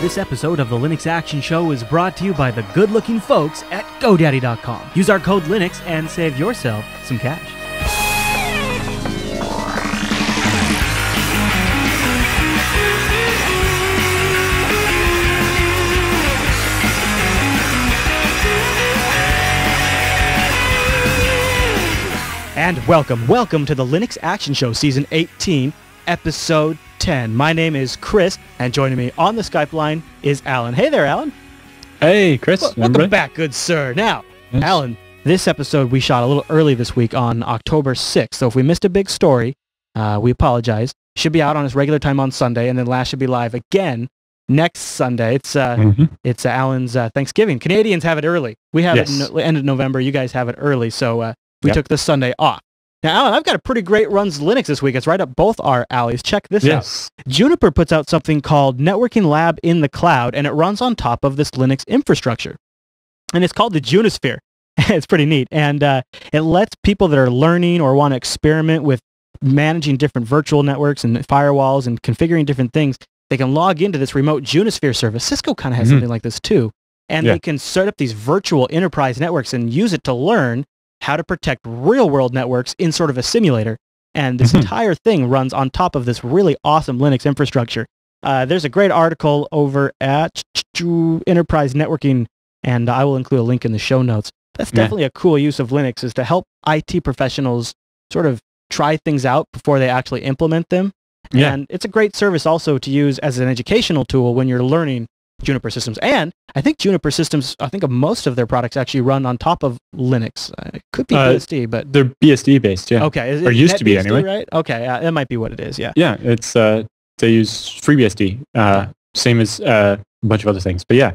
This episode of the Linux Action Show is brought to you by the good-looking folks at GoDaddy.com. Use our code Linux and save yourself some cash. And welcome to the Linux Action Show, Season 18, Episode 10. My name is Chris, and joining me on the Skype line is Alan. Hey there, Alan. Hey, Chris. Welcome back, good sir. Now, yes. Alan, this episode we shot a little early this week on October 6th, so if we missed a big story, we apologize. Should be out on its regular time on Sunday, and then last should be live again next Sunday. It's Alan's Thanksgiving. Canadians have it early. We have it end of November. You guys have it early, so we took this Sunday off. Now, Alan, I've got a pretty great runs Linux this week. It's right up both our alleys. Check this out. Juniper puts out something called Networking Lab in the Cloud, and it runs on top of this Linux infrastructure. And it's called the Junisphere. It's pretty neat. And it lets people that are learning or want to experiment with managing different virtual networks and firewalls and configuring different things, they can log into this remote Junisphere service. Cisco kind of has something like this too. And they can set up these virtual enterprise networks and use it to learn how to protect real-world networks in sort of a simulator. And this entire thing runs on top of this really awesome Linux infrastructure. There's a great article over at Enterprise Networking, and I will include a link in the show notes. That's definitely a cool use of Linux, is to help IT professionals sort of try things out before they actually implement them. And it's a great service also to use as an educational tool when you're learning Juniper systems. And I think Juniper systems, I think of most of their products actually run on top of Linux. It could be BSD, but they're BSD based, Okay. Or used to be BSD, anyway. Right? Okay, that might be what it is, Yeah, it's they use FreeBSD, same as a bunch of other things. But yeah,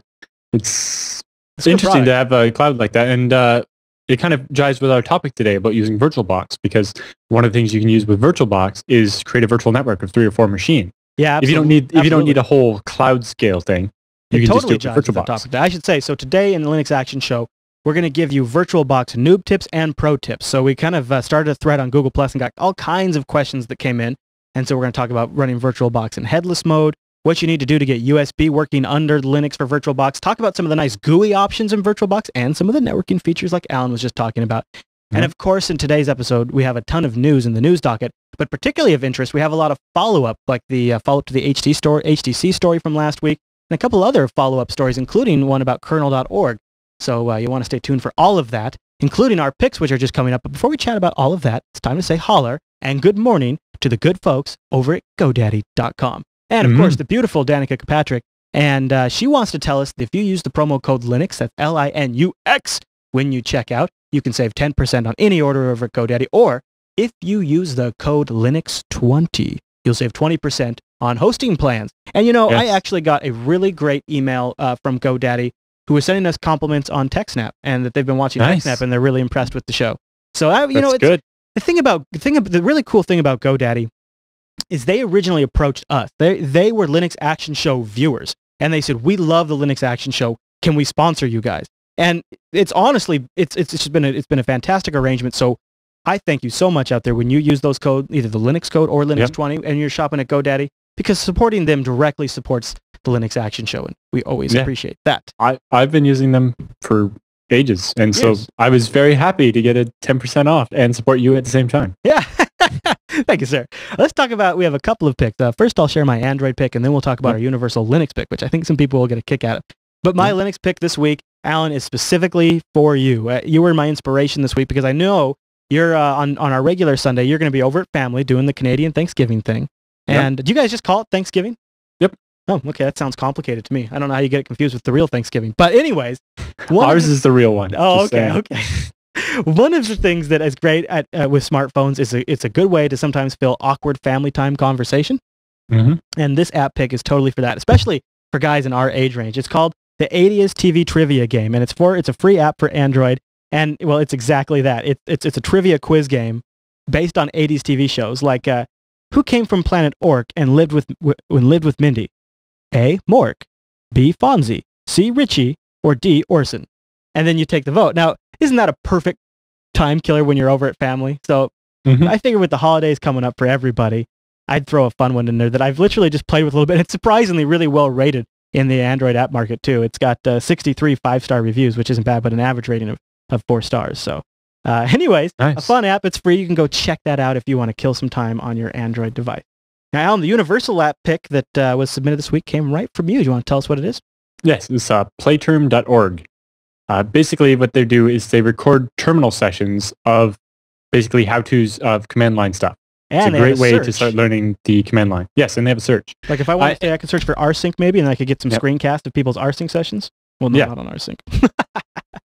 it's interesting to have a cloud like that. And it kind of jives with our topic today about using VirtualBox, because one of the things you can use with VirtualBox is create a virtual network of 3 or 4 machines. Yeah, absolutely. If you don't need a whole cloud scale thing, you can totally just do VirtualBox. Topic. I should say, so today in the Linux Action Show, we're going to give you VirtualBox noob tips and pro tips. So we kind of started a thread on Google Plus and got all kinds of questions that came in. And so we're going to talk about running VirtualBox in headless mode, what you need to do to get USB working under Linux for VirtualBox, talk about some of the nice GUI options in VirtualBox, and some of the networking features like Alan was just talking about. And of course, in today's episode, we have a ton of news in the news docket, but particularly of interest, we have a lot of follow-up, like the follow-up to the HTC story from last week, and a couple other follow-up stories, including one about kernel.org. So you want to stay tuned for all of that, including our picks, which are just coming up. But before we chat about all of that, it's time to say holler and good morning to the good folks over at GoDaddy.com. And of course, the beautiful Danica Kirkpatrick. And she wants to tell us that if you use the promo code Linux, that's Linux, when you check out, you can save 10% on any order over at GoDaddy. Or if you use the code Linux20, you'll save 20% on hosting plans. And I actually got a really great email from GoDaddy who was sending us compliments on TechSnap, and that they've been watching TechSnap and they're really impressed with the show. So it's good. The really cool thing about GoDaddy is they originally approached us. They were Linux Action Show viewers, and they said, "We love the Linux Action Show. Can we sponsor you guys?" And it's honestly, it's been a fantastic arrangement. So I thank you so much out there when you use those codes, either the Linux code or Linux20, and you're shopping at GoDaddy, because supporting them directly supports the Linux Action Show, and we always appreciate that. I've been using them for ages, and so I was very happy to get a 10% off and support you at the same time. Yeah. Thank you, sir. Let's talk about, we have a couple of picks. First, I'll share my Android pick, and then we'll talk about our universal Linux pick, which I think some people will get a kick out of. But my Linux pick this week, Alan, is specifically for you. You were my inspiration this week, because I know you're on our regular Sunday, you're going to be over at family doing the Canadian Thanksgiving thing. And do you guys just call it Thanksgiving? Yep. Oh, okay. That sounds complicated to me. I don't know how you get it confused with the real Thanksgiving. But anyways. Ours is the real one. Oh, okay. One of the things that is great with smartphones is it's a good way to sometimes fill awkward family time conversation. And this app pick is totally for that, especially for guys in our age range. It's called the 80s TV Trivia Game, and it's a free app for Android. And, well, it's exactly that. It's a trivia quiz game based on 80s TV shows, like who came from planet Orc and lived with Mindy? A. Mork, B. Fonzie, C. Richie, or D. Orson. And then you take the vote. Now, isn't that a perfect time killer when you're over at family? So I figure with the holidays coming up for everybody, I'd throw a fun one in there that I've literally just played with a little bit. It's surprisingly really well rated. in the Android app market too. It's got 63 5-star reviews, which isn't bad, but an average rating of 4 stars. So anyways, Nice. a fun app. It's free. You can go check that out if you want to kill some time on your Android device. Now, Alan, the universal app pick that was submitted this week came right from you. Do you want to tell us what it is? Yes, it's playterm.org. Basically, what they do is they record terminal sessions of basically how-tos of command line stuff. It's And a great way to start learning the command line. Yes, and they have a search. Like if I want to say I can search for rsync maybe, and I could get some screencast of people's rsync sessions. Well, no, not on rsync.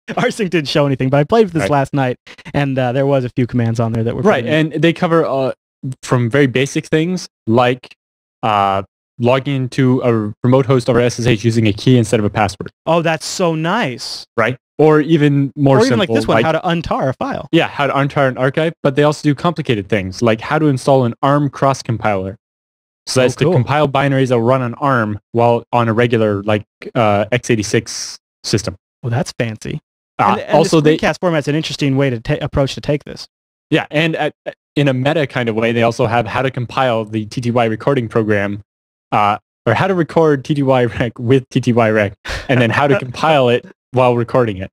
rsync didn't show anything, but I played with this last night, and there was a few commands on there that were right. And they cover from very basic things like logging into a remote host over SSH using a key instead of a password. Oh, that's so nice. Right. Or even more simple. Or even like this one, how to untar a file. Yeah, how to untar an archive. But they also do complicated things, like how to install an ARM cross-compiler. So that's to compile binaries that will run on ARM while on a regular, like, x86 system. Well, that's fancy. And also, the screencast format's an interesting way to approach to take this. Yeah, and in a meta kind of way, they also have how to compile the TTY recording program, or how to record TTY rec with TTY rec, and then how to compile it while recording it,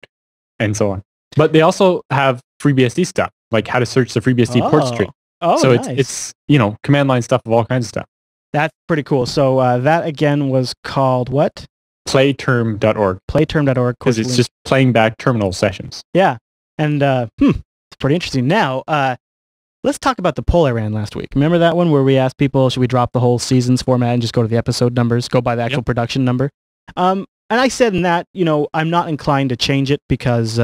and so on. But they also have FreeBSD stuff, like how to search the FreeBSD port string. Oh, so nice. it's command line stuff of all kinds of stuff. That's pretty cool. So that again was called what? Playterm.org. Playterm.org. Because it's just playing back terminal sessions. Yeah, and it's pretty interesting. Now, let's talk about the poll I ran last week. Remember that one where we asked people, should we drop the whole seasons format and just go to the episode numbers, go by the actual production number? And I said in that, I'm not inclined to change it because,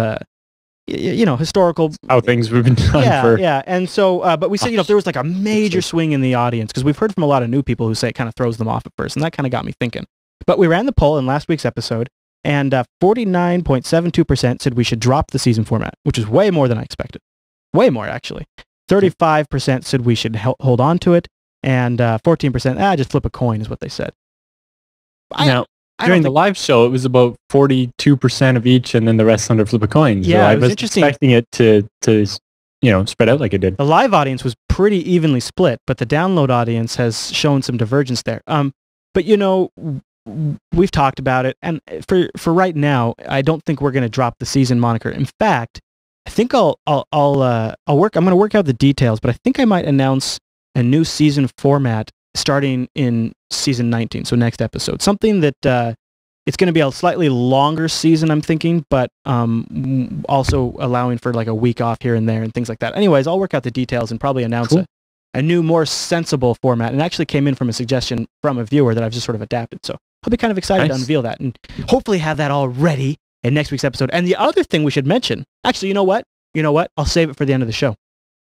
historical... How things have been done for... Yeah, and so, but we said, if there was like a major swing in the audience, because we've heard from a lot of new people who say it kind of throws them off at first, and that kind of got me thinking. But we ran the poll in last week's episode, and 49.72% said we should drop the season format, which is way more than I expected. Way more, actually. 35% said we should hold on to it, and 14%, just flip a coin is what they said. Now, during the live show, it was about 42% of each, and then the rest under flip a coin. Yeah, so I it was interesting. Expecting it to spread out like it did. The live audience was pretty evenly split, but the download audience has shown some divergence there. But we've talked about it, and for right now, I don't think we're going to drop the season moniker. In fact, I think I'm going to work out the details, but I think I might announce a new season format starting in season 19, so next episode. Something that it's going to be a slightly longer season, I'm thinking, but also allowing for like a week off here and there and things like that. Anyways, I'll work out the details and probably announce a new, more sensible format. And it actually came in from a suggestion from a viewer that I've just sort of adapted. So I'll be kind of excited to unveil that and hopefully have that all ready in next week's episode. And the other thing we should mention, actually, you know what? I'll save it for the end of the show.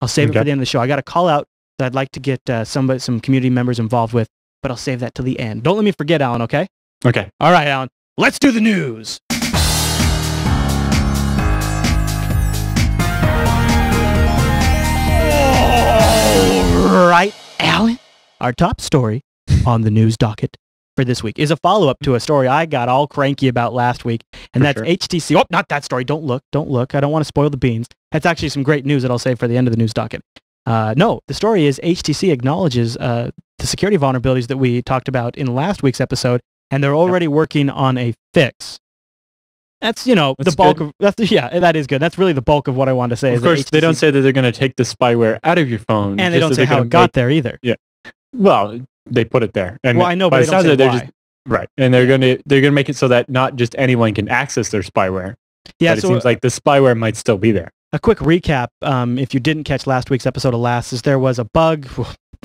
I'll save it for the end of the show. I got a call out that I'd like to get some community members involved with, but I'll save that till the end. Don't let me forget, Alan, okay? Okay. All right, Alan. Let's do the news. All right, Alan. Our top story on the news docket for this week is a follow-up to a story I got all cranky about last week, and that's HTC. Oh, not that story. Don't look. I don't want to spoil the beans. That's actually some great news that I'll save for the end of the news docket. No, the story is HTC acknowledges the security vulnerabilities that we talked about in last week's episode, and they're already working on a fix. That's, the bulk of... that is good. That's really the bulk of what I wanted to say. Of course, they don't say that they're going to take the spyware out of your phone. And they don't say how it got there either. Yeah. Well, they put it there. And I know, but they don't say why. Right. And they're going to make it so that not just anyone can access their spyware. Yeah, but it seems like the spyware might still be there. A quick recap, if you didn't catch last week's episode of Last, is there was a bug,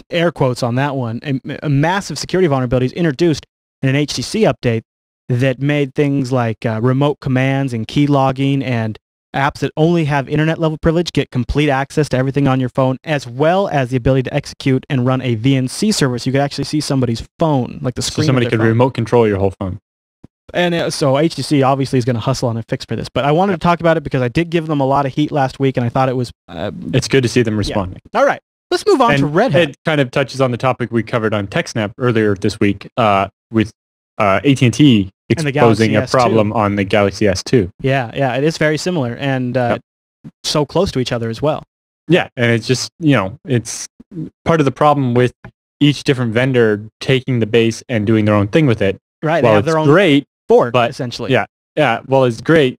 air quotes on that one, a massive security vulnerabilities introduced in an HTC update that made things like remote commands and key logging and apps that only have internet level privilege get complete access to everything on your phone, as well as the ability to execute and run a VNC server so you could actually see somebody's phone, like the screen. So somebody could remote control your whole phone. And so HTC obviously is going to hustle on a fix for this. But I wanted to talk about it because I did give them a lot of heat last week, and I thought it was... it's good to see them responding. Yeah. All right. Let's move on to Red Hat. It kind of touches on the topic we covered on TechSnap earlier this week with AT&T exposing a problem on the Galaxy S2. Yeah, it is very similar and so close to each other as well. Yeah, and it's just, it's part of the problem with each different vendor taking the base and doing their own thing with it. Right. Well, they have their it's own great, board, but essentially. yeah. Well, it's great.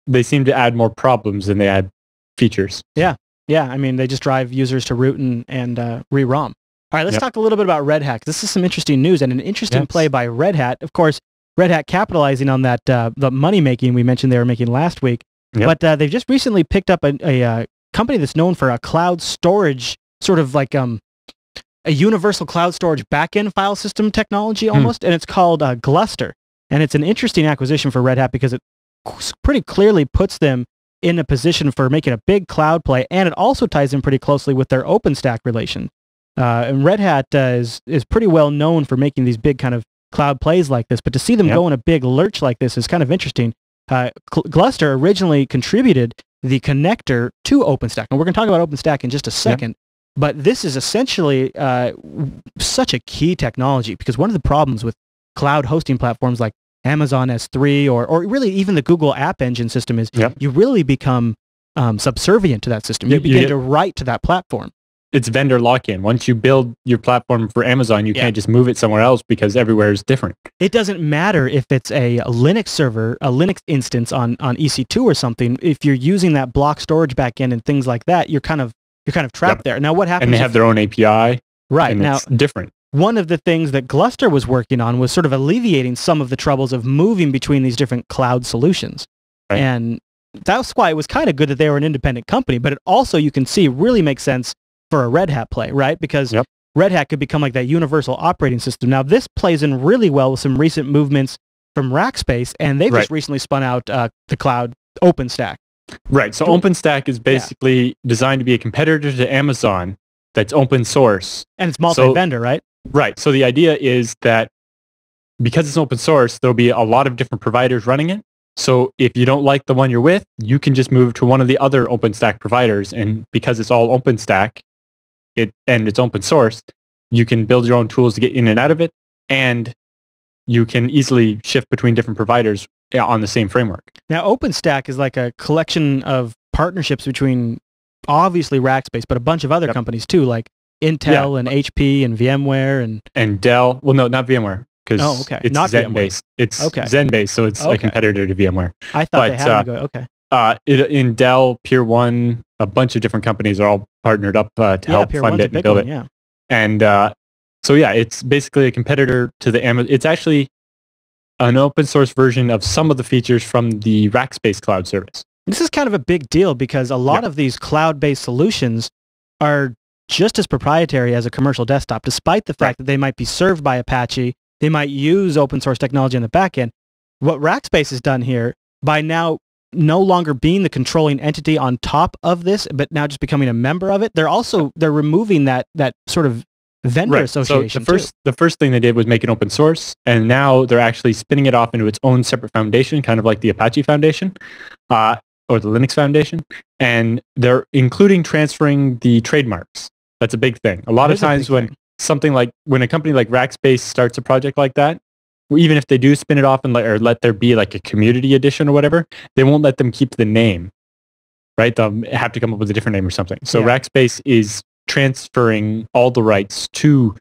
They seem to add more problems than they add features. Yeah. I mean, they just drive users to root and re-ROM. All right, let's talk a little bit about Red Hat. This is some interesting news and an interesting play by Red Hat. Of course, Red Hat capitalizing on that the money making we mentioned they were making last week. But they've just recently picked up a company that's known for a cloud storage, sort of like a universal cloud storage backend file system technology almost, and it's called Gluster. And it's an interesting acquisition for Red Hat because it pretty clearly puts them in a position for making a big cloud play, and it also ties in pretty closely with their OpenStack relation. And Red Hat is pretty well known for making these big kind of cloud plays like this, but to see them go in a big lurch like this is kind of interesting. Gluster originally contributed the connector to OpenStack, and we're going to talk about OpenStack in just a second, but this is essentially such a key technology because one of the problems with cloud hosting platforms like Amazon S3 or really even the Google App Engine system is you really become subservient to that system. You begin to write to that platform. It's vendor lock-in. Once you build your platform for Amazon, you can't just move it somewhere else because everywhere is different. It doesn't matter if it's a Linux server, a Linux instance on EC2 or something. If you're using that block storage backend and things like that, you're kind of trapped there. Now, what happens? And they have their own API. Right. And now, it's different. One of the things that Gluster was working on was sort of alleviating some of the troubles of moving between these different cloud solutions. Right. And that's why it was kind of good that they were an independent company, but it also, you can see, really makes sense for a Red Hat play, right? Because Red Hat could become like that universal operating system. Now, this plays in really well with some recent movements from Rackspace, and they've just recently spun out the cloud OpenStack. Right. So OpenStack is basically designed to be a competitor to Amazon that's open source. And it's multi-vendor, right? Right. So the idea is that because it's open source, there'll be a lot of different providers running it. So if you don't like the one you're with, you can just move to one of the other OpenStack providers. And because it's all OpenStack, and it's open source, you can build your own tools to get in and out of it, and you can easily shift between different providers on the same framework. Now, OpenStack is like a collection of partnerships between obviously Rackspace, but a bunch of other companies too, like Intel and HP and VMware and Dell. Well, no, not VMware, because it's not Zen-based. It's Zen-based, so it's a competitor to VMware. I thought they had to go, in Dell, Pier 1, a bunch of different companies are all partnered up to help fund it and build it. And so it's basically a competitor to the Amazon. It's actually an open source version of some of the features from the Rackspace cloud service. This is kind of a big deal because a lot of these cloud-based solutions are just as proprietary as a commercial desktop, despite the fact that they might be served by Apache. They might use open source technology on the back end. What Rackspace has done here, by now no longer being the controlling entity on top of this, but now just becoming a member of it, they're removing that sort of vendor association. So the first thing they did was make it open source, and now they're actually spinning it off into its own separate foundation, kind of like the Apache Foundation or the Linux Foundation, and they're including transferring the trademarks. That's a big thing. A lot of times when a company like Rackspace starts a project like that, even if they do spin it off and let there be like a community edition or whatever, they won't let them keep the name, right? They'll have to come up with a different name or something. So Rackspace is transferring all the rights to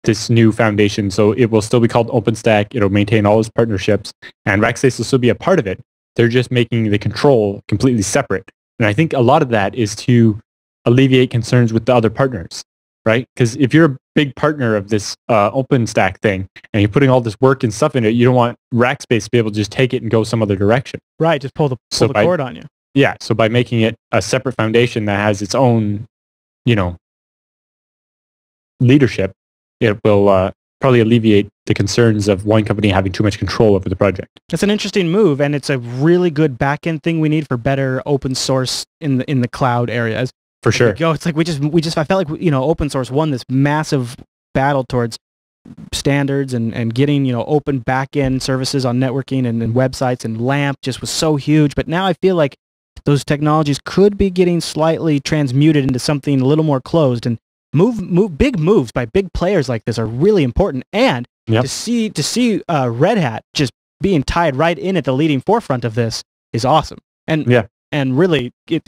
this new foundation. So it will still be called OpenStack. It'll maintain all its partnerships, and Rackspace will still be a part of it. They're just making the control completely separate. And I think a lot of that is to alleviate concerns with the other partners, right? Because if you're a big partner of this OpenStack thing and you're putting all this work and stuff in it, you don't want Rackspace to be able to just take it and go some other direction. Right, just pull the cord on you. Yeah, so by making it a separate foundation that has its own, leadership, it will probably alleviate the concerns of one company having too much control over the project. It's an interesting move, and it's a really good back-end thing we need for better open source in the cloud areas. For sure. It's like we just I felt like open source won this massive battle towards standards and getting open back-end services on networking and websites, and LAMP just was so huge. But now I feel like those technologies could be getting slightly transmuted into something a little more closed, and big moves by big players like this are really important. And to see Red Hat just being tied right in at the leading forefront of this is awesome. And really, they're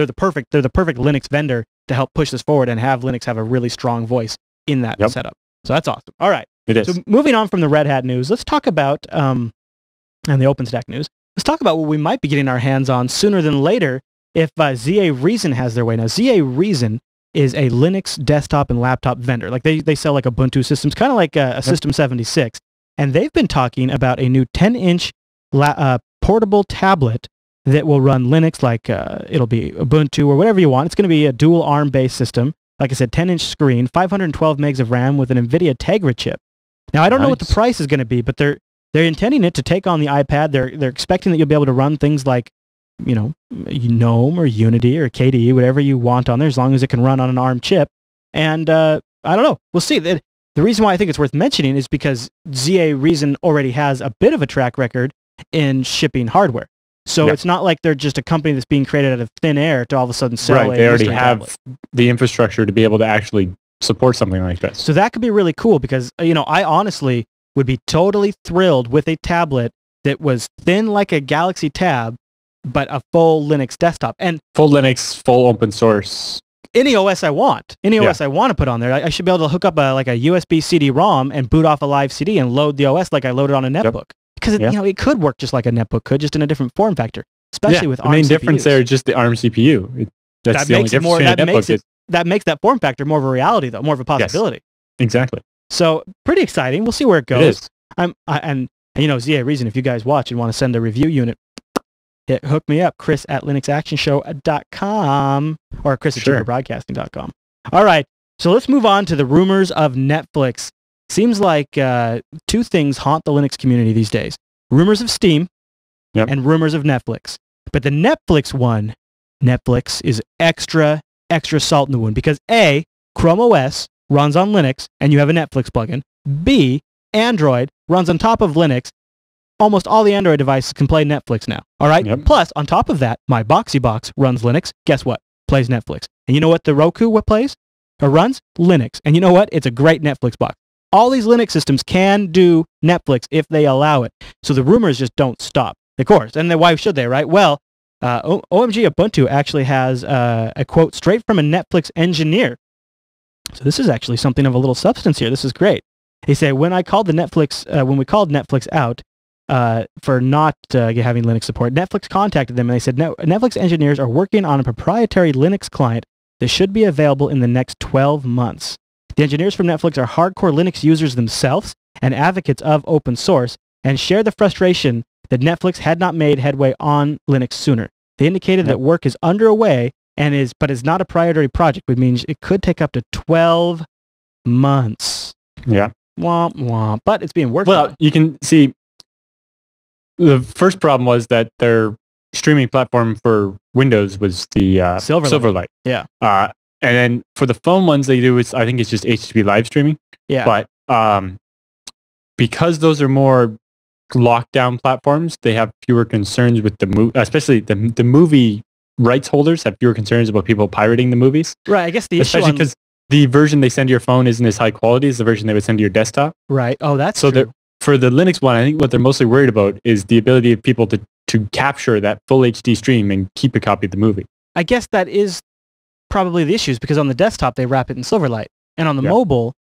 the perfect Linux vendor to help push this forward and have Linux have a really strong voice in that setup. So that's awesome. All right. It is. So moving on from the Red Hat news, let's talk about, and the OpenStack news, let's talk about what we might be getting our hands on sooner than later if ZA Reason has their way. Now, ZA Reason is a Linux desktop and laptop vendor. Like they sell like Ubuntu systems, kind of like a System 76. And they've been talking about a new 10-inch portable tablet that will run Linux, like it'll be Ubuntu or whatever you want. It's going to be a dual ARM-based system. Like I said, 10-inch screen, 512 megs of RAM with an NVIDIA Tegra chip. Now, I don't know what the price is going to be, but they're intending it to take on the iPad. They're expecting that you'll be able to run things like, you know, GNOME or Unity or KDE, whatever you want on there, as long as it can run on an ARM chip. And I don't know. We'll see. The reason why I think it's worth mentioning is because ZA Reason already has a bit of a track record in shipping hardware. So it's not like they're just a company that's being created out of thin air to all of a sudden sell They already have the infrastructure to be able to actually support something like this. So that could be really cool because, you know, I honestly would be totally thrilled with a tablet that was thin like a Galaxy Tab, but a full Linux desktop. And full Linux, full open source. Any OS I want. Any OS I want to put on there. I should be able to hook up like a USB CD-ROM and boot off a live CD and load the OS like I loaded on a netbook. Because you know, it could work just like a netbook could, just in a different form factor, especially with ARM the main CPUs. difference there is just the ARM CPU. That's the only difference between a netbook. That makes that form factor more of a reality, though, more of a possibility. Yes, exactly. So pretty exciting. We'll see where it goes. It is. And you know, ZA Reason, if you guys watch and want to send a review unit, hook me up, chris@linuxactionshow.com or chris@juniperbroadcasting.com. All right, so let's move on to the rumors of Netflix. Seems like two things haunt the Linux community these days. Rumors of Steam and rumors of Netflix. But the Netflix one, Netflix is extra salt in the wound because A, Chrome OS runs on Linux and you have a Netflix plugin. B, Android runs on top of Linux. Almost all the Android devices can play Netflix now. All right? Plus, on top of that, my Boxy Box runs Linux. Guess what? Plays Netflix. And you know what the Roku plays? Or runs? Linux. And you know what? It's a great Netflix box. All these Linux systems can do Netflix if they allow it. So the rumors just don't stop. Of course. And then why should they, right? Well, OMG Ubuntu actually has a quote straight from a Netflix engineer. So this is actually something of a little substance here. This is great. He said, when we called Netflix out for not having Linux support, Netflix contacted them and they said, no, Netflix engineers are working on a proprietary Linux client that should be available in the next 12 months. The engineers from Netflix are hardcore Linux users themselves and advocates of open source and share the frustration that Netflix had not made headway on Linux sooner. They indicated that work is underway but is not a priority project, which means it could take up to 12 months. Yeah. Womp womp. But it's being worked on. Well, you can see the first problem was that their streaming platform for Windows was the Silverlight. Yeah. And then for the phone ones they do, I think it's just HTTP live streaming. Yeah. But because those are more lockdown platforms, they have fewer concerns with especially the movie rights holders have fewer concerns about people pirating the movies. Right. I guess the issue especially because the version they send to your phone isn't as high quality as the version they would send to your desktop. Right. Oh, that's so true. For the Linux one, I think what they're mostly worried about is the ability of people to capture that full HD stream and keep a copy of the movie. I guess that is probably the issue, because on the desktop they wrap it in Silverlight, and on the mobile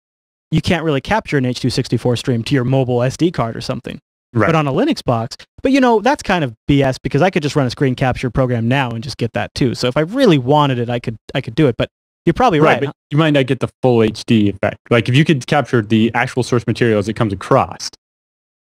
you can't really capture an H.264 stream to your mobile SD card or something. Right. But on a Linux box, but you know, that's kind of BS because I could just run a screen capture program now and just get that too. So if I really wanted it, I could do it. But you're probably right. But you might not get the full HD effect. Like if you could capture the actual source material as it comes across.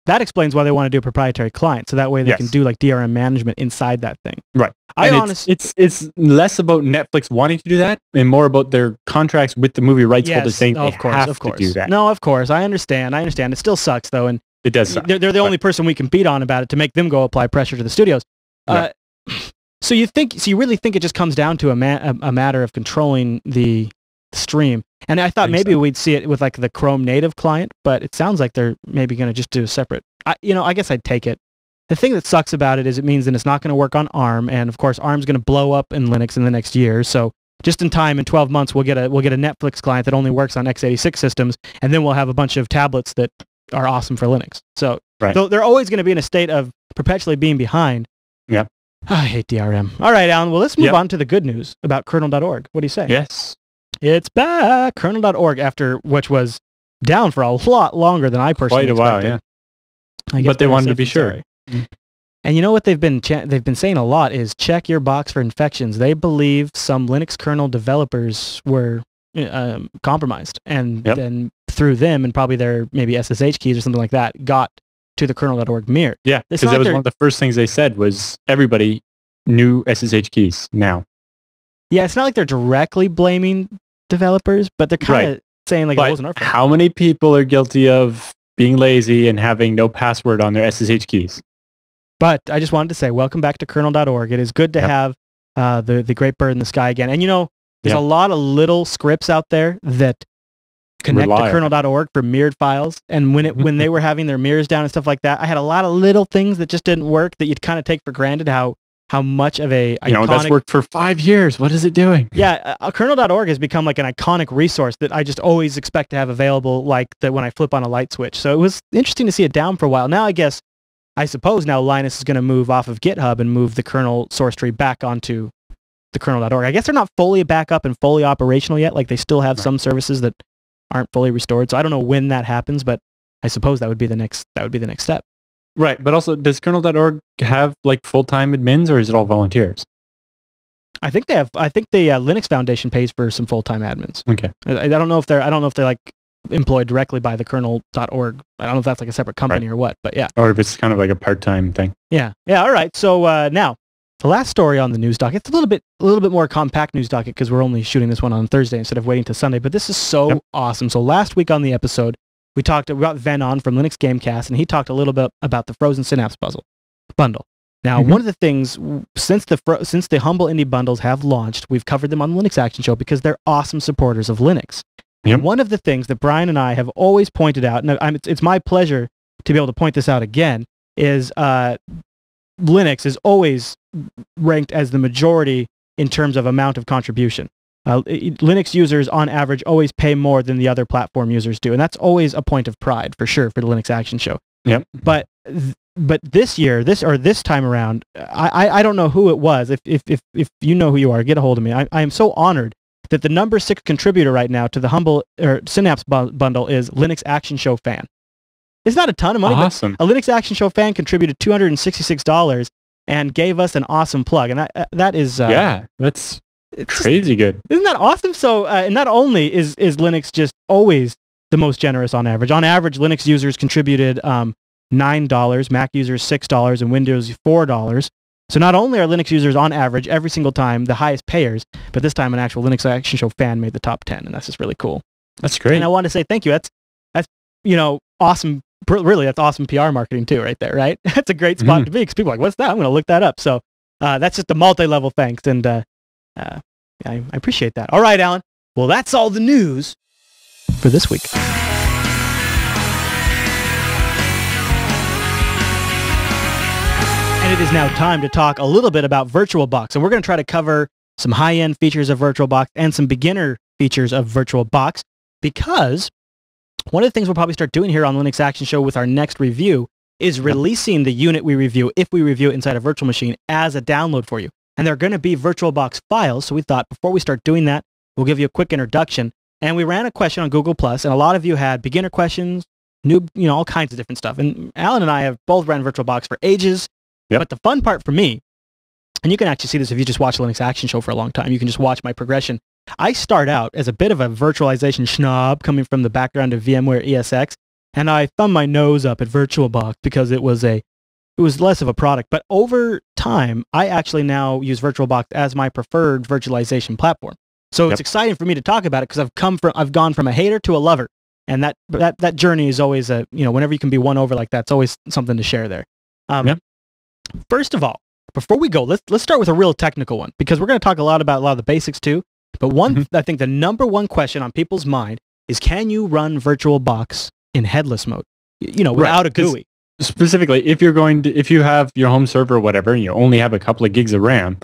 That explains why they want to do a proprietary client, so that way they can do like DRM management inside that thing. Right. It's less about Netflix wanting to do that and more about their contracts with the movie rights holders saying they have to do that. No, of course. I understand. It still sucks though, and it does suck. They're the only person we can beat on about it to make them go apply pressure to the studios. So you really think it just comes down to a matter of controlling the stream? And I thought maybe we'd see it with like the Chrome native client, but it sounds like they're maybe going to just do a separate. I guess I'd take it. The thing that sucks about it is it means that it's not going to work on ARM, and of course ARM's going to blow up in Linux in the next year. So just in time, in 12 months, we'll get a Netflix client that only works on x86 systems, and then we'll have a bunch of tablets that are awesome for Linux. So they're always going to be in a state of perpetually being behind. Yeah. I hate DRM. All right, Alan. Well, let's move on to the good news about kernel.org. What do you say? Yes. It's back. Kernel.org, which was down for a lot longer than I personally expected. Quite a while, yeah. But they wanted to be sure. And you know what they've been saying a lot is check your box for infections. They believe some Linux kernel developers were compromised, and then through them and probably their maybe SSH keys or something like that got to the kernel.org mirror. Yeah, because that was one of the first things they said was everybody knew SSH keys now. Yeah, it's not like they're directly blaming developers, but they're kind of saying like it wasn't our fault. How many people are guilty of being lazy and having no password on their SSH keys? But I just wanted to say, welcome back to kernel.org. It is good to have the great bird in the sky again. And you know, there's a lot of little scripts out there that connect to kernel.org for mirrored files. And when they were having their mirrors down and stuff like that, I had a lot of little things that just didn't work that you'd kind of take for granted how much of a iconic... that's worked for 5 years. What is it doing? Yeah, kernel.org has become like an iconic resource that I just always expect to have available like that when I flip on a light switch. So it was interesting to see it down for a while. Now I suppose now Linus is going to move off of GitHub and move the kernel source tree back onto the kernel.org. I guess they're not fully back up and fully operational yet. Like they still have some services that aren't fully restored. So I don't know when that happens, but I suppose that would be the next step. Right, but also does kernel.org have like full-time admins or is it all volunteers? I think they have. I think the Linux Foundation pays for some full-time admins. Okay. I don't know if they're like employed directly by the kernel.org. I don't know if that's like a separate company or what, but yeah. Or if it's kind of like a part-time thing. Yeah. All right. So now the last story on the news docket. It's a little bit more compact news docket because we're only shooting this one on Thursday instead of waiting to Sunday. But this is so awesome. So last week on the episode, we got Ven on from Linux Gamecast, and he talked a little bit about the Frozen Synapse bundle. Now, one of the things since the Humble Indie bundles have launched, we've covered them on the Linux Action Show because they're awesome supporters of Linux. Yep. One of the things that Brian and I have always pointed out, and it's my pleasure to be able to point this out again, is Linux is always ranked as the majority in terms of amount of contribution. Linux users, on average, always pay more than the other platform users do, and that's always a point of pride, for sure, for the Linux Action Show. Yep. But this year, this time around, I don't know who it was. If you know who you are, get a hold of me. I am so honored that the number 6 contributor right now to the Humble or Synapse bundle is Linux Action Show fan. It's not a ton of money, awesome. But a Linux Action Show fan contributed $266 and gave us an awesome plug, and that is that's crazy good. Isn't that awesome? So, and not only is Linux just always the most generous on average. On average, Linux users contributed $9, Mac users $6, and Windows $4. So not only are Linux users on average every single time the highest payers, but this time an actual Linux Action Show fan made the top 10, and that's just really cool. That's great. And I want to say thank you. That's awesome. Really, that's awesome PR marketing too, right there, right? That's a great spot to be because people are like, what's that? I'm going to look that up. So that's just a multi-level thanks, and I appreciate that. All right, Alan. Well, that's all the news for this week. And it is now time to talk a little bit about VirtualBox. And we're going to try to cover some high-end features of VirtualBox and some beginner features of VirtualBox, because one of the things we'll probably start doing here on Linux Action Show with our next review is releasing the unit we review, if we review it inside a virtual machine, as a download for you. And they're going to be VirtualBox files, so we thought before we start doing that, we'll give you a quick introduction. And we ran a question on Google+, and a lot of you had beginner questions, new, all kinds of different stuff. And Alan and I have both ran VirtualBox for ages, but the fun part for me, and you can actually see this if you just watch the Linux Action Show for a long time, you can just watch my progression. I start out as a bit of a virtualization schnob coming from the background of VMware ESX, and I thumb my nose up at VirtualBox because it was less of a product. But over time, I actually now use VirtualBox as my preferred virtualization platform. So it's exciting for me to talk about it because I've gone from a hater to a lover, and that journey is always whenever you can be won over like that, it's always something to share there. First of all, before we go, let's start with a real technical one, because we're going to talk a lot of the basics too. But I think the number one question on people's mind is, can you run VirtualBox in headless mode? Without a GUI. Specifically, if you have your home server or whatever, and you only have a couple of gigs of RAM,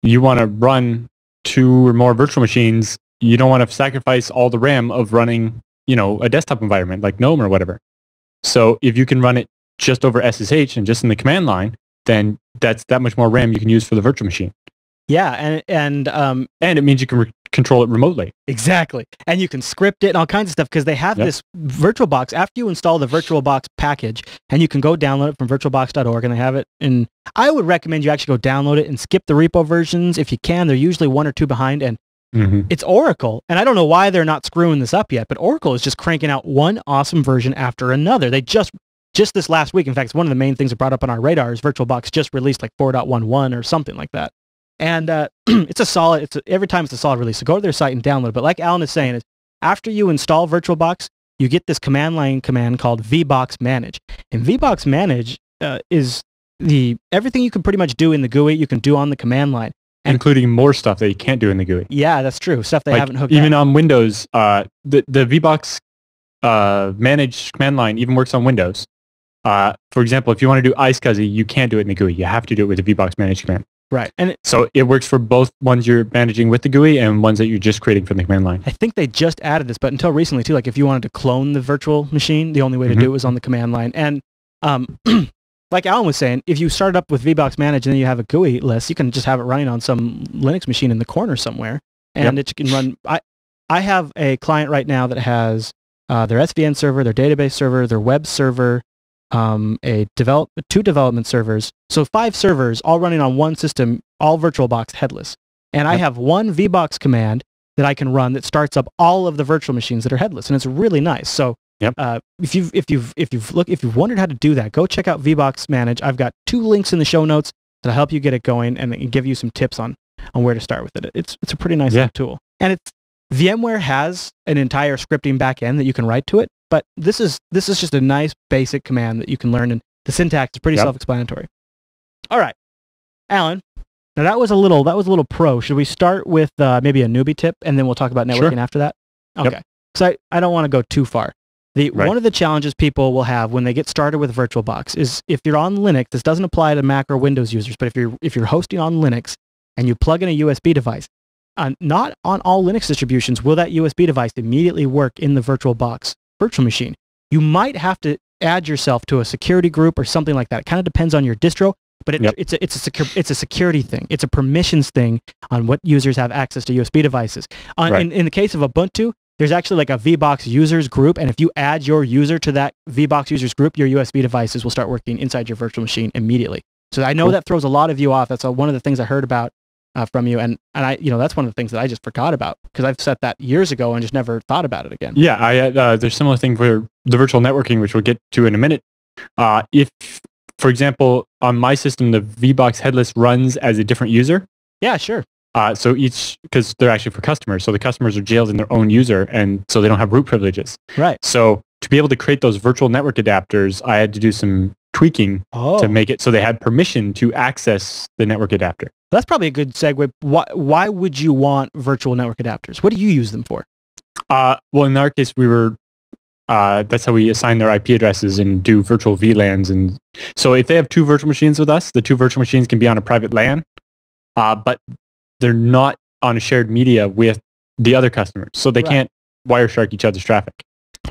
you want to run 2 or more virtual machines. You don't want to sacrifice all the RAM of running, a desktop environment like GNOME or whatever. So if you can run it just over SSH and just in the command line, then that's that much more RAM you can use for the virtual machine. Yeah, and it means you can control it remotely. Exactly. And you can script it and all kinds of stuff because they have this VirtualBox. After you install the VirtualBox package, and you can go download it from virtualbox.org, and they have it. And I would recommend you actually go download it and skip the repo versions if you can. They're usually 1 or 2 behind, and it's Oracle. And I don't know why they're not screwing this up yet, but Oracle is just cranking out one awesome version after another. They just this last week, in fact, it's one of the main things that brought up on our radar is VirtualBox just released like 4.11 or something like that. And it's a solid, every time it's a solid release. So go to their site and download it. But like Alan is saying, is after you install VirtualBox, you get this command line command called VBox Manage. And VBox Manage is everything you can pretty much do in the GUI, you can do on the command line. Including more stuff that you can't do in the GUI. Yeah, that's true. Stuff they haven't hooked even up. on Windows, the VBox Manage command line even works on Windows. For example, if you want to do iSCSI, you can't do it in the GUI. You have to do it with the VBox Manage command. Right. And so it works for both ones you're managing with the GUI and ones that you're just creating from the command line. I think they just added this, but until recently too, like if you wanted to clone the virtual machine, the only way to do it was on the command line. And like Alan was saying, if you start up with VBox Manage and then you have a GUI list, you can just have it running on some Linux machine in the corner somewhere, and it can run. I have a client right now that has their SVN server, their database server, their web server, 2 development servers. So 5 servers all running on one system, all VirtualBox headless. And I have one VBox command that I can run that starts up all of the virtual machines that are headless, and it's really nice. So if you've wondered how to do that, go check out VBox Manage. I've got 2 links in the show notes that'll help you get it going and give you some tips on where to start with it. It's a pretty nice little tool. And VMware has an entire scripting backend that you can write to it, but this is just a nice basic command that you can learn, and the syntax is pretty self-explanatory. All right, Alan. Now that was a little pro. Should we start with maybe a newbie tip, and then we'll talk about networking after that? Okay. So I don't want to go too far. One of the challenges people will have when they get started with VirtualBox is if you're on Linux, this doesn't apply to Mac or Windows users, but if you're hosting on Linux and you plug in a USB device, not on all Linux distributions will that USB device immediately work in the VirtualBox virtual machine. You might have to add yourself to a security group or something like that. It kind of depends on your distro, but it's a security thing. It's a permissions thing on what users have access to USB devices. In the case of Ubuntu, there's actually like a VBox users group, and if you add your user to that VBox users group, your USB devices will start working inside your virtual machine immediately. So I know that throws a lot of you off. That's one of the things I heard about from you, and I that's one of the things that I just forgot about because I've set that years ago and just never thought about it again. Yeah, there's a similar thing for the virtual networking, which we'll get to in a minute. If, for example, on my system, the VBox headless runs as a different user. Yeah, sure. So because they're actually for customers, so the customers are jailed in their own user, and so they don't have root privileges. Right. So to be able to create those virtual network adapters, I had to do some tweaking to make it so they had permission to access the network adapter. That's probably a good segue. Why would you want virtual network adapters? What do you use them for? Well, in our case, that's how we assign their IP addresses and do virtual VLANs. And so if they have 2 virtual machines with us, the 2 virtual machines can be on a private LAN, but they're not on a shared media with the other customers. So they can't Wireshark each other's traffic.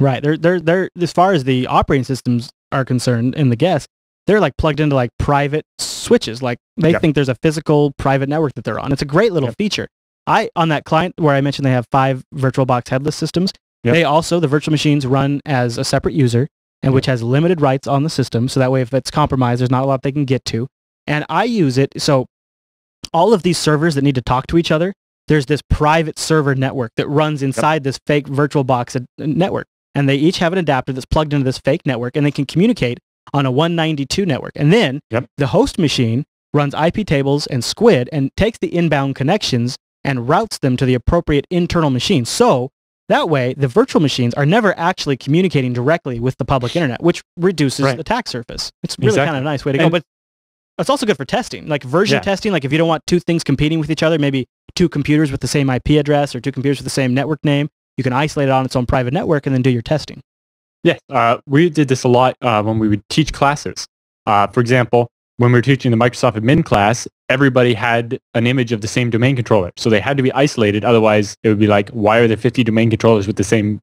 Right. They're as far as the operating systems are concerned and the guests, they're like plugged into like private switches. Like they think there's a physical private network that they're on. It's a great little feature. On that client where I mentioned they have 5 VirtualBox headless systems, they also, the virtual machines run as a separate user and which has limited rights on the system. So that way if it's compromised, there's not a lot they can get to. And I use it. So all of these servers that need to talk to each other, there's this private server network that runs inside this fake VirtualBox network. And they each have an adapter that's plugged into this fake network, and they can communicate on a 192 network. And then the host machine runs IP tables and Squid and takes the inbound connections and routes them to the appropriate internal machine. So that way, the virtual machines are never actually communicating directly with the public internet, which reduces the attack surface. It's really kind of a nice way to go. But it's also good for testing, like version testing. Like if you don't want 2 things competing with each other, maybe 2 computers with the same IP address or 2 computers with the same network name, you can isolate it on its own private network and then do your testing. Yeah, we did this a lot when we would teach classes. For example, when we were teaching the Microsoft admin class, everybody had an image of the same domain controller. So they had to be isolated. Otherwise, it would be like, why are there 50 domain controllers with the same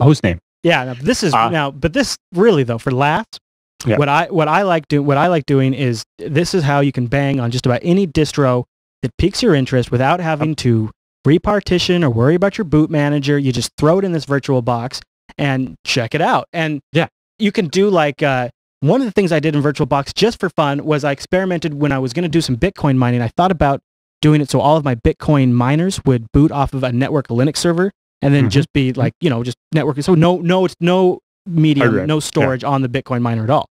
host name? Yeah, but this really though, for laughs, what I like doing is this is how you can bang on just about any distro that piques your interest without having to repartition or worry about your boot manager. You just throw it in this VirtualBox and check it out. And yeah, you can do like, one of the things I did in VirtualBox just for fun was I experimented when I was going to do some Bitcoin mining. I thought about doing it so all of my Bitcoin miners would boot off of a network Linux server and then just be like, just networking. So no medium, Hardware. no storage on the Bitcoin miner at all.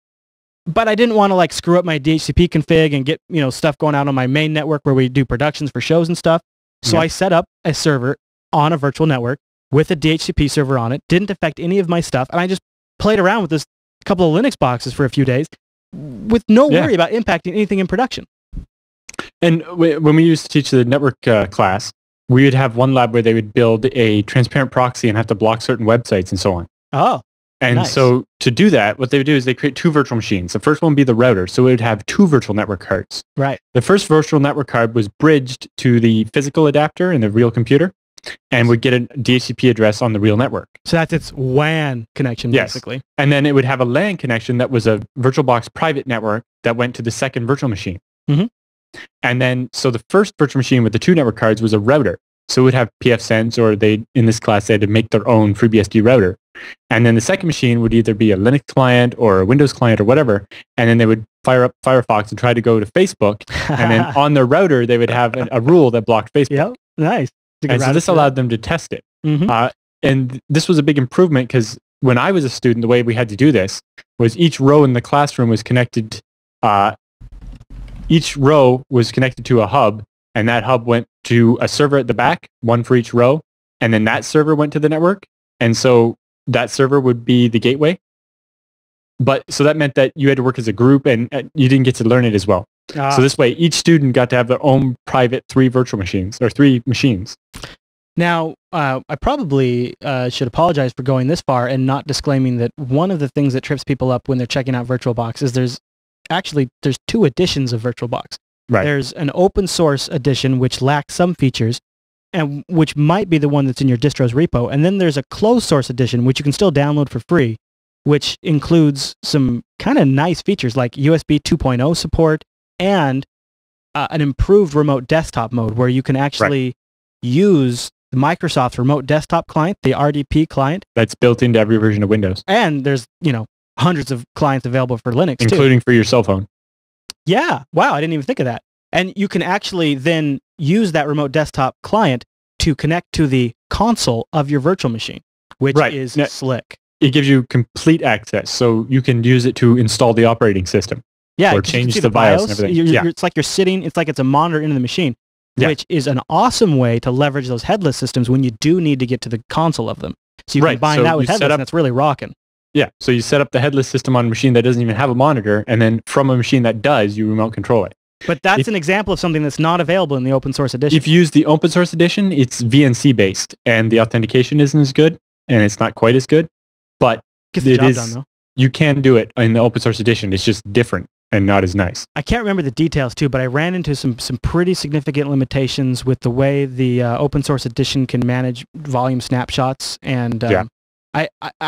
But I didn't want to like screw up my DHCP config and get, stuff going out on my main network where we do productions for shows and stuff. So I set up a server on a virtual network with a DHCP server on it. Didn't affect any of my stuff. And I just played around with this couple of Linux boxes for a few days with no worry about impacting anything in production. And when we used to teach the network class, we would have one lab where they would build a transparent proxy and have to block certain websites and so on. Oh, and nice. So to do that, what they would do is they create two virtual machines. The first one would be the router. So it would have two virtual network cards. Right. The first virtual network card was bridged to the physical adapter in the real computer and would get a DHCP address on the real network. So that's its WAN connection, basically. And then it would have a LAN connection that was a VirtualBox private network that went to the second virtual machine. And then, so the first virtual machine with the two network cards was a router. So it would have pfSense, or in this class, they had to make their own FreeBSD router. And then the second machine would either be a Linux client or a Windows client or whatever. And then they would fire up Firefox and try to go to Facebook. And then on their router, they would have a rule that blocked Facebook. Yep, nice. And so this allowed them to test it. And this was a big improvement because when I was a student, the way we had to do this was each row in the classroom was connected. Each row was connected to a hub, and that hub went to a server at the back, one for each row, and then that server went to the network. And so that server would be the gateway. But so that meant that you had to work as a group, and you didn't get to learn it as well. So this way, each student got to have their own private three machines. Now, I probably should apologize for going this far and not disclaiming that one of the things that trips people up when they're checking out VirtualBox is there's two editions of VirtualBox. Right. There's an open source edition which lacks some features, and which might be the one that's in your distro's repo. And then there's a closed source edition which you can still download for free, which includes some kind of nice features like USB 2.0 support and an improved remote desktop mode where you can actually use Microsoft's remote desktop client, the RDP client. That's built into every version of Windows. And there's, hundreds of clients available for Linux including for your cell phone. Yeah. Wow. I didn't even think of that. And you can actually then use that remote desktop client to connect to the console of your virtual machine, which is slick. It gives you complete access, so you can use it to install the operating system. Yeah. Or change the BIOS and everything. It's like it's a monitor into the machine, which is an awesome way to leverage those headless systems when you do need to get to the console of them. So you can combine that with headless, and that's really rocking. Yeah, so you set up the headless system on a machine that doesn't even have a monitor, and then from a machine that does, you remote control it. But that's an example of something that's not available in the open source edition. If you use the open source edition, it's VNC based, and the authentication isn't as good, and it's not quite as good, but you can do it in the open source edition. It's just different and not as nice. I can't remember the details too, but I ran into some pretty significant limitations with the way the open source edition can manage volume snapshots and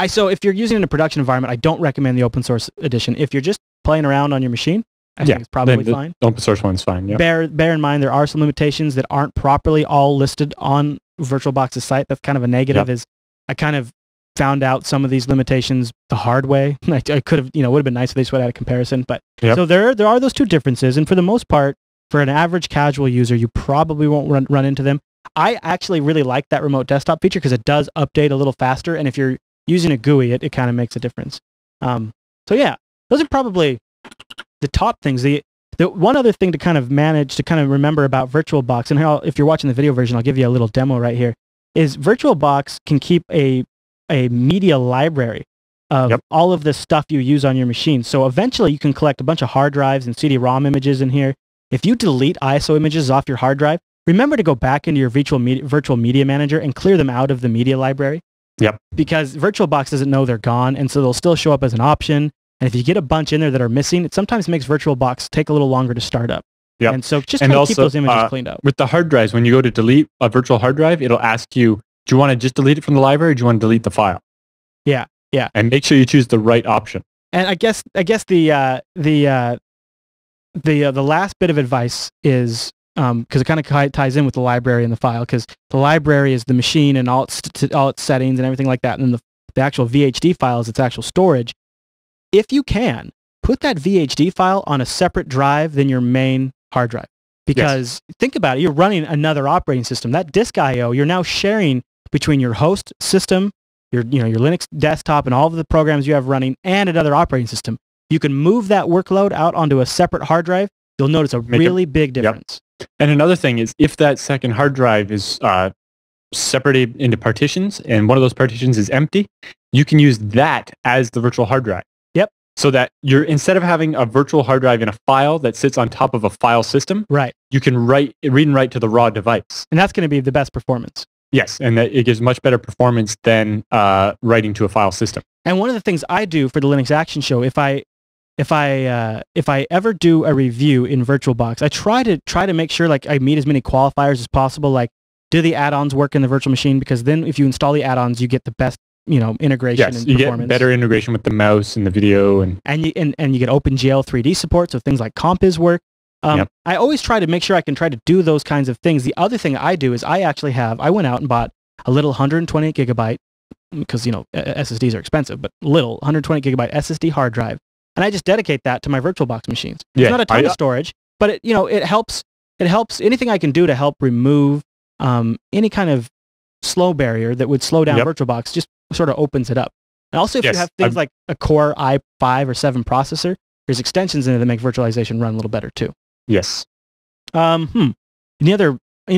so if you're using it in a production environment, I don't recommend the open source edition. If you're just playing around on your machine, I think it's probably fine. The open source one's fine, yeah. Bear in mind, there are some limitations that aren't properly all listed on VirtualBox's site. That's kind of a negative, is I kind of found out some of these limitations the hard way. I could have, would have been nice if they just would have had a comparison. But so there are those two differences. And for the most part, for an average casual user, you probably won't run into them. I actually really like that remote desktop feature because it does update a little faster, and if you're using a GUI, it kind of makes a difference. So yeah, those are probably the top things. The one other thing to kind of remember about VirtualBox, and if you're watching the video version, I'll give you a little demo right here, is VirtualBox can keep a media library of all of the stuff you use on your machine. So eventually you can collect a bunch of hard drives and CD-ROM images in here. If you delete ISO images off your hard drive, remember to go back into your virtual media manager and clear them out of the media library. Yep. Because VirtualBox doesn't know they're gone, and so they'll still show up as an option. And if you get a bunch in there that are missing, it sometimes makes VirtualBox take a little longer to start up. Yep. And so just kind of keep those images cleaned up. With the hard drives, when you go to delete a virtual hard drive, it'll ask you, do you want to just delete it from the library, or do you want to delete the file? Yeah. Yeah. And make sure you choose the right option. And I guess the last bit of advice is because it kind of ties in with the library and the file, because the library is the machine and all its settings and everything like that, and then the actual VHD file is its actual storage. If you can, put that VHD file on a separate drive than your main hard drive. Because think about it, you're running another operating system. That disk I/O, you're now sharing between your host system, your Linux desktop, and all of the programs you have running, and another operating system. You can move that workload out onto a separate hard drive. You'll notice a really big difference. Yep. And another thing is, if that second hard drive is separated into partitions, and one of those partitions is empty, you can use that as the virtual hard drive. Yep. So that you're, instead of having a virtual hard drive in a file that sits on top of a file system, right, you can read and write to the raw device. And that's going to be the best performance. Yes, and it gives much better performance than writing to a file system. And one of the things I do for the Linux Action Show, if I ever do a review in VirtualBox, I try to make sure like I meet as many qualifiers as possible. Like, do the add-ons work in the virtual machine? Because then if you install the add-ons, you get the best integration and performance. You get better integration with the mouse and the video, and you get OpenGL 3D support, so things like Compiz work. I always try to make sure I can try to do those kinds of things. The other thing I do is I went out and bought a little 128 gigabyte, because SSDs are expensive, but little 120 gigabyte SSD hard drive, and I just dedicate that to my VirtualBox machines. It's not a ton of storage, but it helps. It helps. Anything I can do to help remove any kind of slow barrier that would slow down VirtualBox just sort of opens it up. And also, if you have things like a Core i5 or 7 processor, there's extensions in it that make virtualization run a little better too. Yes. Any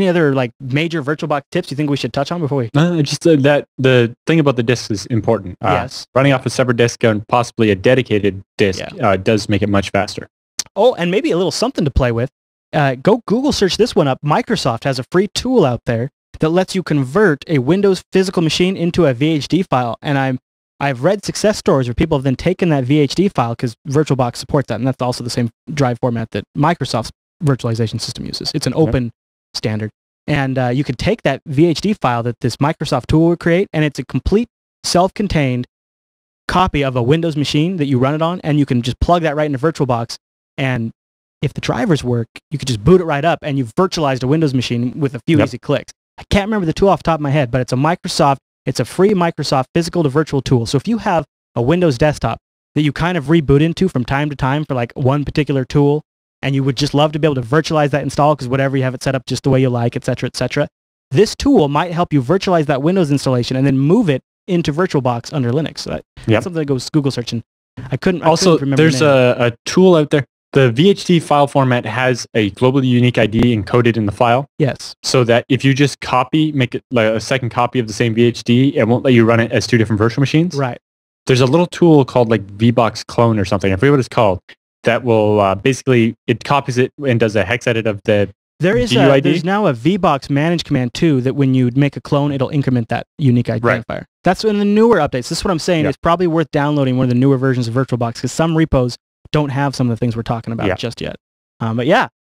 other like major VirtualBox tips you think we should touch on before we? Just that the thing about the disk is important. Yes. Running off a separate disk and possibly a dedicated disk does make it much faster. Oh, and maybe a little something to play with. Go Google search this one up. Microsoft has a free tool out there that lets you convert a Windows physical machine into a VHD file. And I've read success stories where people have then taken that VHD file, because VirtualBox supports that, and that's also the same drive format that Microsoft's virtualization system uses. It's an open standard. And you could take that VHD file that this Microsoft tool would create, and it's a complete self-contained copy of a Windows machine that you run it on, and you can just plug that right into VirtualBox. And if the drivers work, you could just boot it right up, and you've virtualized a Windows machine with a few easy clicks. I can't remember the tool off the top of my head, but it's a free Microsoft physical to virtual tool. So if you have a Windows desktop that you kind of reboot into from time to time for like one particular tool, and you would just love to be able to virtualize that install because whatever you have it set up just the way you like, etc., this tool might help you virtualize that Windows installation and then move it into VirtualBox under Linux. So that's something that goes Google searching. I couldn't remember there's a tool out there. The VHD file format has a globally unique ID encoded in the file. Yes. So that if you just make it like a second copy of the same VHD, it won't let you run it as two different virtual machines. Right. There's a little tool called like VBox clone or something. I forget what it's called. That will basically, it copies it and does a hex edit of the There's now a VBox manage command too, that when you make a clone, it'll increment that unique identifier. Right. That's in the newer updates. This is what I'm saying. It's probably worth downloading one of the newer versions of VirtualBox, because some repos don't have some of the things we're talking about just yet. But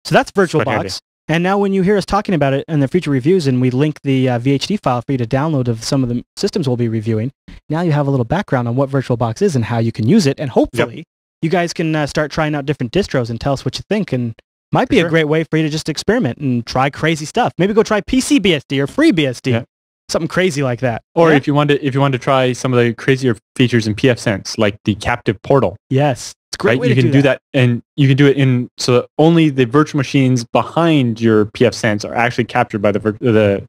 so that's VirtualBox. And now when you hear us talking about it in the future reviews, and we link the VHD file for you to download of some of the systems we'll be reviewing, now you have a little background on what VirtualBox is and how you can use it. And hopefully you guys can start trying out different distros and tell us what you think. And might be a great way for you to just experiment and try crazy stuff. Maybe go try PCBSD or FreeBSD. Something crazy like that. Or if you want to try some of the crazier features in pfSense, like the captive portal. Yes. It's a great way you to can do that. And you can do it so that only the virtual machines behind your pfSense are actually captured by the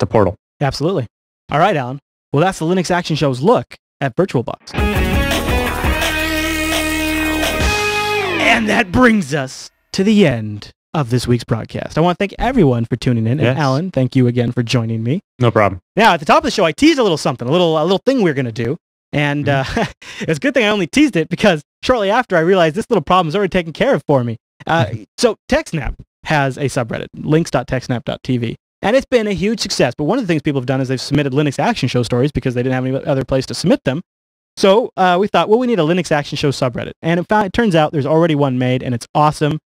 portal. Absolutely. All right, Alan. Well, that's the Linux Action Show's look at VirtualBox. And that brings us to the end of this week's broadcast. I want to thank everyone for tuning in. And Alan, thank you again for joining me. No problem. Now, at the top of the show, I teased a little something, a little thing we're going to do. And it's a good thing I only teased it, because shortly after I realized this little problem is already taken care of for me. So TechSnap has a subreddit, links.techsnap.tv. And it's been a huge success. But one of the things people have done is they've submitted Linux Action Show stories because they didn't have any other place to submit them. So we thought, well, we need a Linux Action Show subreddit. And it turns out there's already one made, and it's awesome.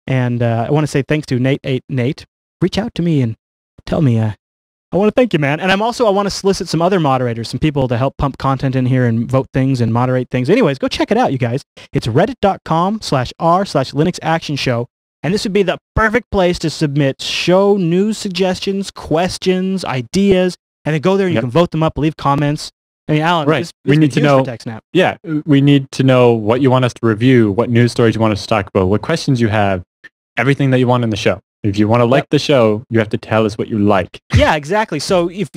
And I want to say thanks to Nate. Reach out to me and tell me, I want to thank you, man. And I want to solicit some other moderators, some people to help pump content in here and vote things and moderate things. Anyways, go check it out, you guys. It's reddit.com/r/Linux Action Show. And this would be the perfect place to submit show news suggestions, questions, ideas, and then go there and you can vote them up, leave comments. I mean, Alan, right. this we need to know. TechSnap. Yeah, we need to know what you want us to review, what news stories you want us to talk about, what questions you have, everything that you want in the show. If you want to like the show, you have to tell us what you like. Yeah, exactly. So if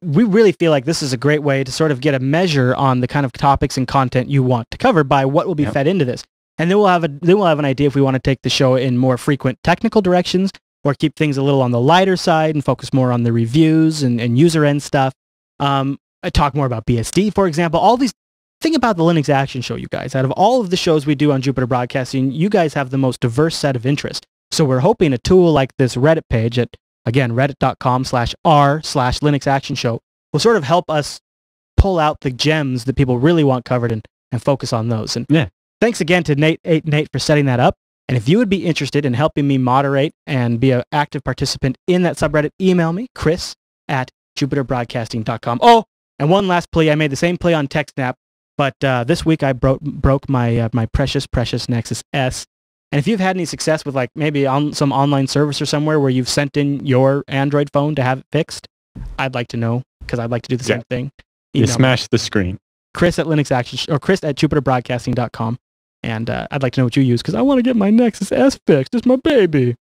we really feel like this is a great way to sort of get a measure on the kind of topics and content you want to cover by what will be fed into this. And then we'll have an idea if we want to take the show in more frequent technical directions or keep things a little on the lighter side and focus more on the reviews and user end stuff. I talk more about BSD, for example. All these. Think about the Linux Action Show, you guys. Out of all of the shows we do on Jupiter Broadcasting, you guys have the most diverse set of interests. So we're hoping a tool like this Reddit page at, again, reddit.com/r/Linux Action Show will sort of help us pull out the gems that people really want covered and focus on those. And thanks again to Nate for setting that up. And if you would be interested in helping me moderate and be an active participant in that subreddit, email me, chris@jupiterbroadcasting.com. Oh, and one last plea. I made the same plea on TechSnap, but this week I broke my my precious Nexus S. And if you've had any success with like maybe on some online service or somewhere where you've sent in your Android phone to have it fixed, I'd like to know because I'd like to do the same thing. You smash the screen. Chris@Linux or Chris@JupiterBroadcasting.com. And I'd like to know what you use because I want to get my Nexus S fixed. It's my baby.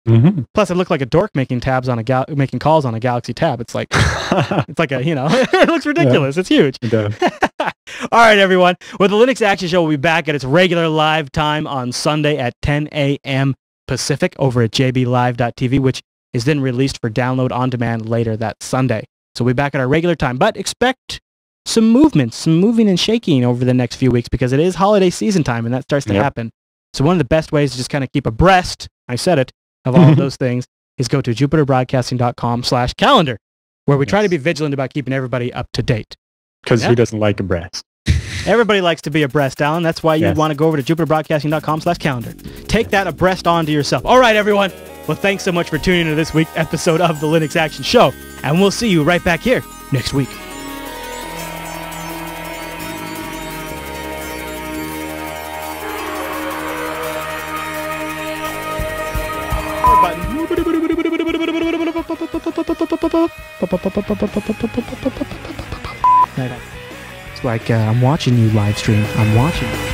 Mm-hmm. Plus, I look like a dork making calls on a Galaxy Tab. It's like it's like a it looks ridiculous. Yeah, it's huge. It does. All right, everyone. Well, the Linux Action Show will be back at its regular live time on Sunday at 10 a.m. Pacific over at jblive.tv, which is then released for download on demand later that Sunday. So we'll be back at our regular time, but expect some movement, some moving and shaking over the next few weeks because it is holiday season time and that starts to happen. So one of the best ways to just kind of keep abreast, I said it, of all of those things is go to jupiterbroadcasting.com/calendar, where we try to be vigilant about keeping everybody up to date. Because who doesn't like abreast? Everybody likes to be abreast, Alan. That's why you want to go over to jupiterbroadcasting.com/calendar. Take that abreast onto yourself. All right, everyone. Well, thanks so much for tuning into this week's episode of the Linux Action Show, and we'll see you right back here next week. It's like I'm watching you live stream. I'm watching you.